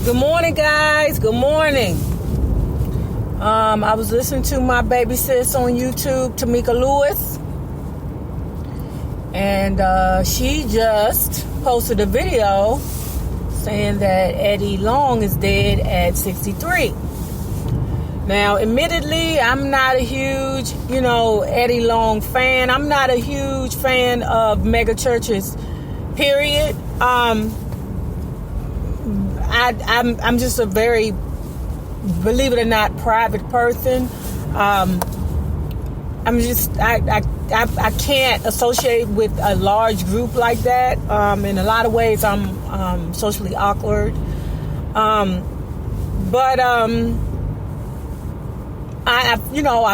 Good morning, guys. Good morning. I was listening to my baby sis on YouTube, Tamika Lewis, and she just posted a video saying that Eddie Long is dead at 63. Now, admittedly, I'm not a huge, Eddie Long fan. I'm not a huge fan of mega churches, period. I'm just a very, believe it or not, private person. I can't associate with a large group like that. In a lot of ways, I'm socially awkward. I've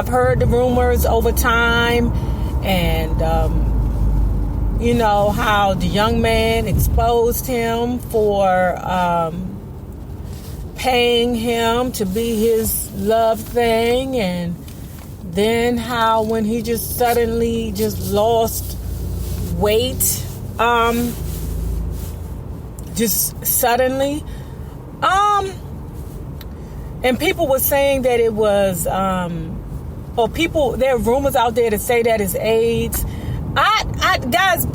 heard the rumors over time, and how the young man exposed him for paying him to be his love thing, and then how when he just suddenly just lost weight, just suddenly, and people were saying that it was, there are rumors out there that say that it's AIDS. I guys,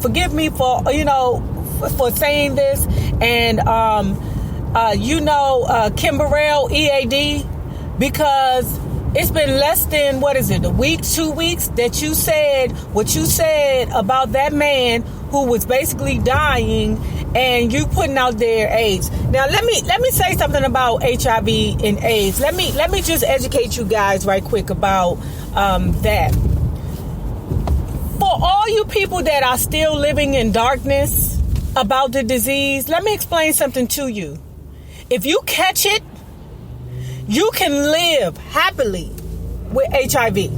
forgive me for saying this, and Kim Burrell, EAD, because it's been less than, a week, 2 weeks that you said what you said about that man who was basically dying, and you putting out there AIDS. Now let me say something about HIV and AIDS. Let me just educate you guys right quick about that. For all you people that are still living in darkness about the disease, let me explain something to you. If you catch it, you can live happily with HIV.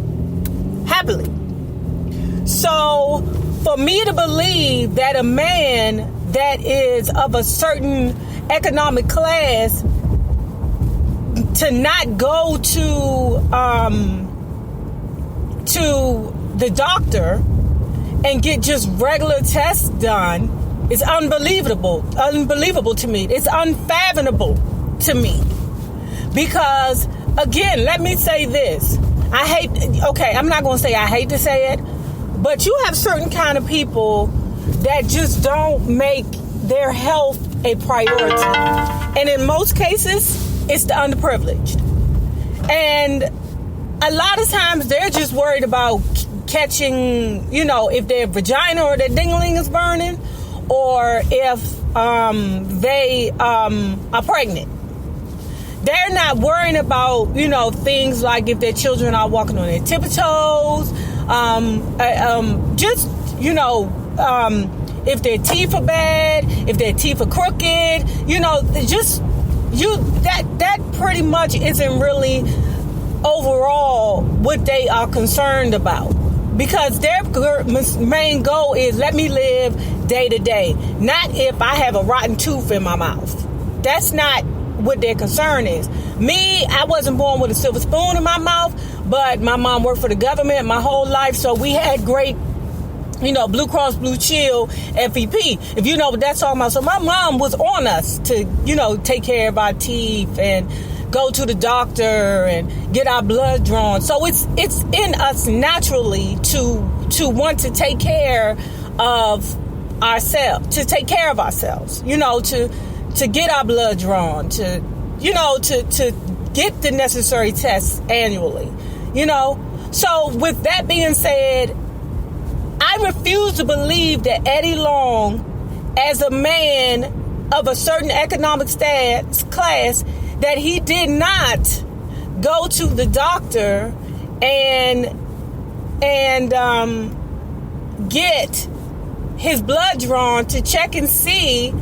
Happily. So, for me to believe that a man that is of a certain economic class to not go to the doctor and get just regular tests done is unbelievable to me. It's unfathomable to me. Because, again, let me say this. I'm not going to say I hate to say it, but you have certain kind of people that just don't make their health a priority. And in most cases, it's the underprivileged. And a lot of times they're just worried about catching, if their vagina or their ding-a-ling is burning, or if they are pregnant. They're not worrying about, things like if their children are walking on their tippy toes, if their teeth are bad, if their teeth are crooked, that pretty much isn't really overall what they are concerned about. Because their main goal is, let me live day to day, not if I have a rotten tooth in my mouth. That's not what their concern is. Me, I wasn't born with a silver spoon in my mouth, but my mom worked for the government my whole life, so we had great, Blue Cross Blue Shield, FEP, if you know what that's talking about. So my mom was on us to, take care of our teeth and go to the doctor and get our blood drawn. So it's in us naturally to want to take care of ourselves, to get our blood drawn, to get the necessary tests annually, So with that being said, I refuse to believe that Eddie Long, as a man of a certain economic class, that he did not go to the doctor and get his blood drawn to check and see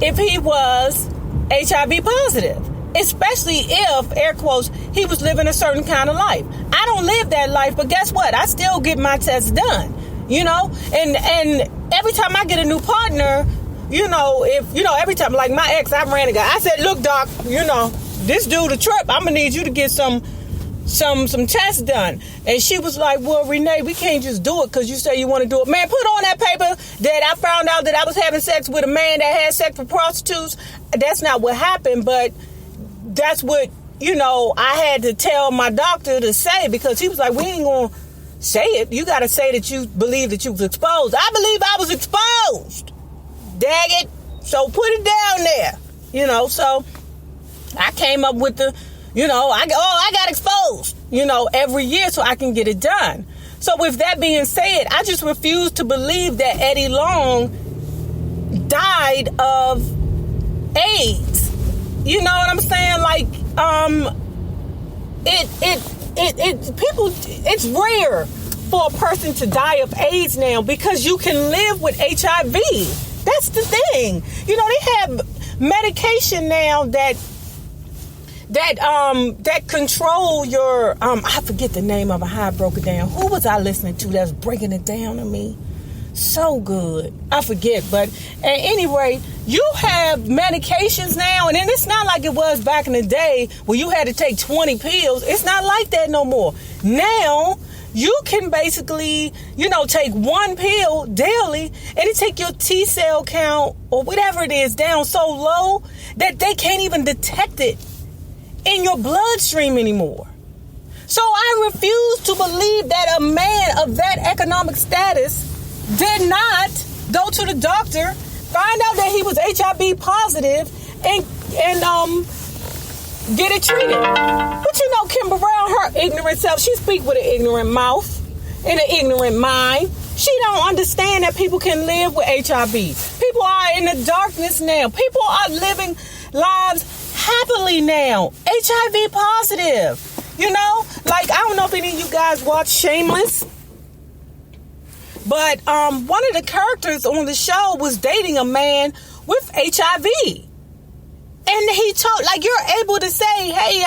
if he was HIV positive, especially if, air quotes, he was living a certain kind of life. I don't live that life, but guess what? I still get my tests done, and every time I get a new partner, every time, like my ex, I ran a guy. I said, look, doc, this dude a trip. I'm going to need you to get some some tests done. And she was like, well, Renee, we can't just do it because you say you want to do it. Man, put on that paper that I found out that I was having sex with a man that had sex with prostitutes. That's not what happened, but that's what, I had to tell my doctor to say, because he was like, we ain't going to say it. You got to say that you believe that you was exposed. I believe I was exposed. Dag it. So put it down there. So I came up with the, I got exposed, every year so I can get it done. So with that being said, I just refuse to believe that Eddie Long died of AIDS. You know what I'm saying? Like, it's rare for a person to die of AIDS now because you can live with HIV. That's the thing. They have medication now that control your, I forget the name of it, how I broke it down. Who was I listening to that's breaking it down to me? So good. I forget, but at any rate, you have medications now, and then it's not like it was back in the day where you had to take 20 pills. It's not like that no more. Now, you can basically, take one pill daily, and it take your T cell count or whatever it is down so low that they can't even detect it in your bloodstream anymore. So I refuse to believe that a man of that economic status did not go to the doctor, find out that he was HIV positive, and get it treated. But Kimber Brown, her ignorant self, she speak with an ignorant mouth and an ignorant mind. She don't understand that people can live with HIV. People are in the darkness now. People are living lives happily now. HIV positive. Like, I don't know if any of you guys watch Shameless, but one of the characters on the show was dating a man with HIV. And he told, like, you're able to say, hey,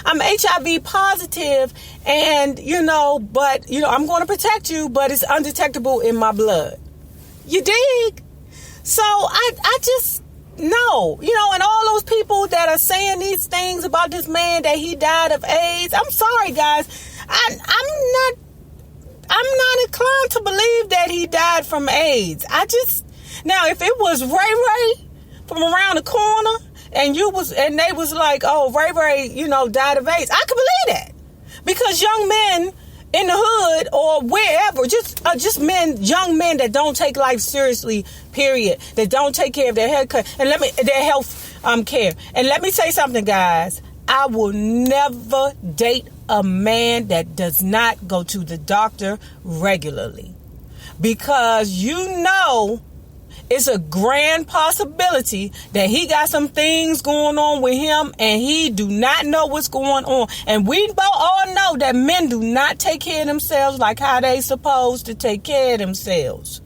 I'm HIV positive, and, but, I'm going to protect you, but it's undetectable in my blood. You dig? So I just, no. And all those people that are saying these things about this man that he died of AIDS, I'm sorry, guys. I'm not inclined to believe that he died from AIDS. Now, if it was Ray Ray from around the corner, and they was like, oh, Ray Ray, died of AIDS, I could believe that. Because young men in the hood or wherever, just young men that don't take life seriously, period, that don't take care of their health care, their health care. And let me say something, guys. I will never date a man that does not go to the doctor regularly, because it's a grand possibility that he got some things going on with him and he do not know what's going on. And we both all know that men do not take care of themselves like how they supposed to take care of themselves.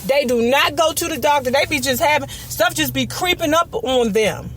They do not go to the doctor. They be just having stuff just be creeping up on them.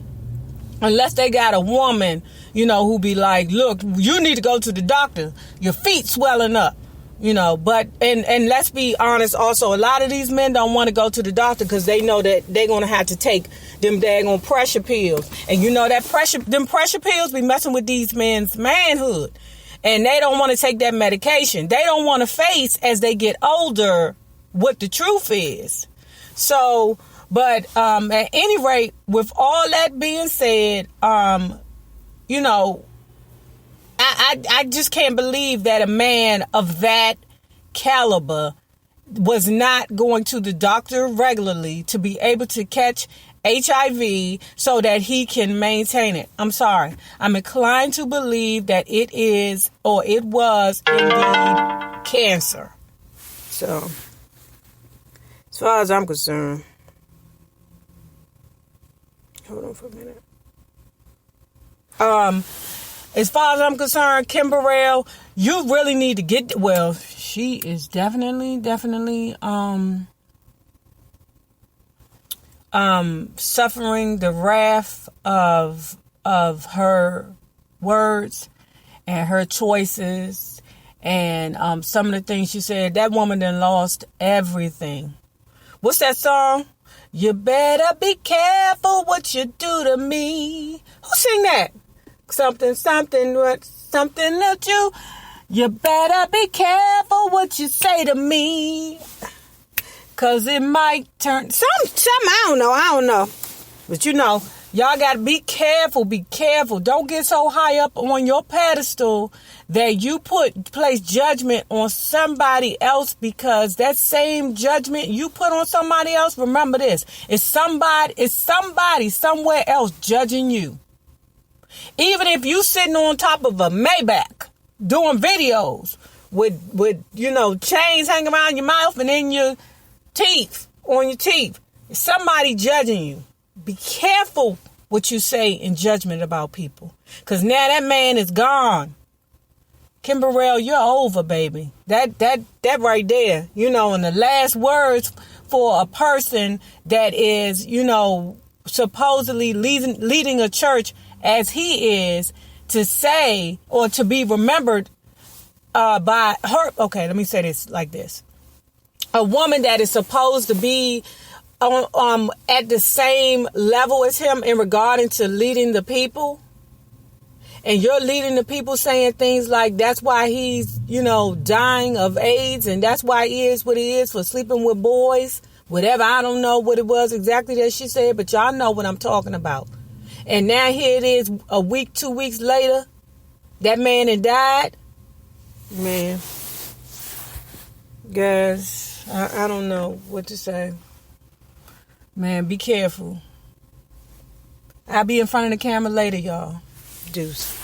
Unless they got a woman, who be like, look, you need to go to the doctor. Your feet swelling up. But and let's be honest also, a lot of these men don't want to go to the doctor because they know that they're going to have to take them daggone pressure pills. And them pressure pills be messing with these men's manhood. And they don't want to take that medication. They don't want to face, as they get older, what the truth is. So, but at any rate, with all that being said, I just can't believe that a man of that caliber was not going to the doctor regularly to be able to catch HIV so that he can maintain it. I'm sorry. I'm inclined to believe that it is, or it was indeed, cancer. So, as far as I'm concerned, hold on for a minute. As far as I'm concerned, Kim Burrell, you really need to get, well, she is definitely suffering the wrath of her words and her choices and some of the things she said. That woman done lost everything. What's that song? You better be careful what you do to me. Who sing that? something that you better be careful what you say to me. Cause it might turn some I don't know. But y'all gotta be careful. Don't get so high up on your pedestal that you place judgment on somebody else, because that same judgment you put on somebody else, remember this, it's somebody somewhere else judging you. Even if you sitting on top of a Maybach doing videos with chains hanging around your mouth and in your teeth, somebody judging you. Be careful what you say in judgment about people, because now that man is gone. Kim Burrell, you're over, baby. That right there, and the last words for a person that is, supposedly leading a church as he is, to say or to be remembered by her. Okay, let me say this like this. A woman that is supposed to be at the same level as him in regarding to leading the people, and you're leading the people saying things like that's why he's dying of AIDS, and that's why he is what he is for sleeping with boys, whatever. I don't know what it was exactly that she said, but y'all know what I'm talking about. And now here it is, a week, 2 weeks later, that man had died. Man, guys, I don't know what to say. Man, be careful. I'll be in front of the camera later, y'all. Deuce.